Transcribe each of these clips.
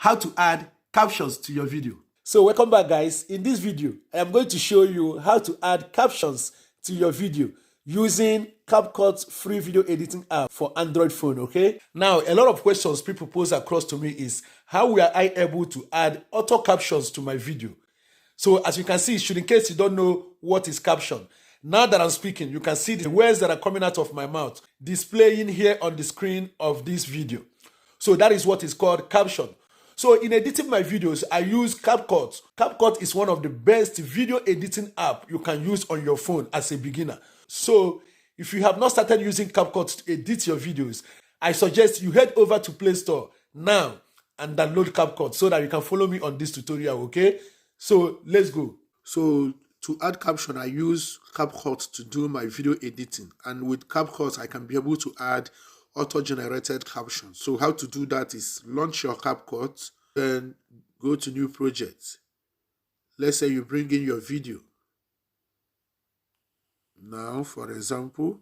how to add captions to your video. So welcome back, guys. In this video, I am going to show you how to add captions to your video using CapCut's free video editing app for Android phone, okay? Now, a lot of questions people pose across to me is, how were I able to add auto captions to my video? So as you can see, in case you don't know what is caption, now that I'm speaking, you can see the words that are coming out of my mouth displaying here on the screen of this video. So that is what is called caption. So in editing my videos, I use CapCut. CapCut is one of the best video editing app you can use on your phone as a beginner. So if you have not started using CapCut to edit your videos, I suggest you head over to Play Store now and download CapCut so that you can follow me on this tutorial, okay? So let's go. So to add caption, I use CapCut to do my video editing. And with CapCut, I can be able to add auto-generated captions. So how to do that is launch your CapCut, then go to new project. Let's say you bring in your video. Now, for example,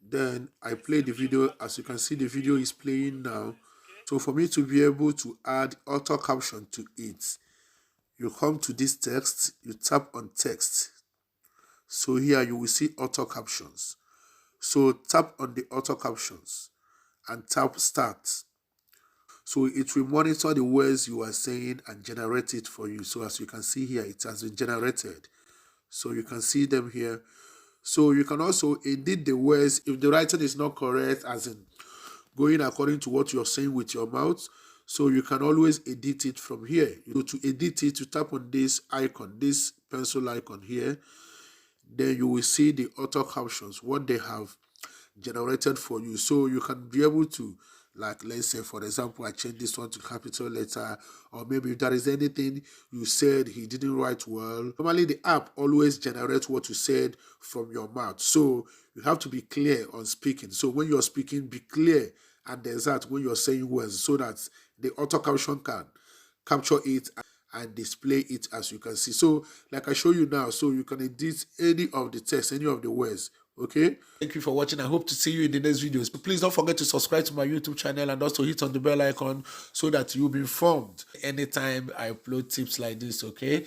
then I play the video. As you can see, the video is playing now. So for me to be able to add auto caption to it, you come to this text, you tap on text. So here you will see auto captions. So tap on the auto captions and tap start. So it will monitor the words you are saying and generate it for you. So as you can see here, it has been generated. So you can see them here. So you can also edit the words if the writing is not correct, as in going according to what you're saying with your mouth. So you can always edit it from here. To edit it, you tap on this icon, this pencil icon here. Then you will see the auto captions, what they have generated for you. So you can be able to, like, let's say, for example, I change this one to capital letter, or maybe if there is anything you said he didn't write well. Normally, the app always generates what you said from your mouth. So you have to be clear on speaking. So when you're speaking, be clear and exact when you're saying words so that the auto caption can capture it and display it as you can see. So like I show you now, so you can edit any of the text, any of the words, okay? Thank you for watching. I hope to see you in the next videos. Please don't forget to subscribe to my YouTube channel and also hit on the bell icon so that you'll be informed anytime I upload tips like this, okay?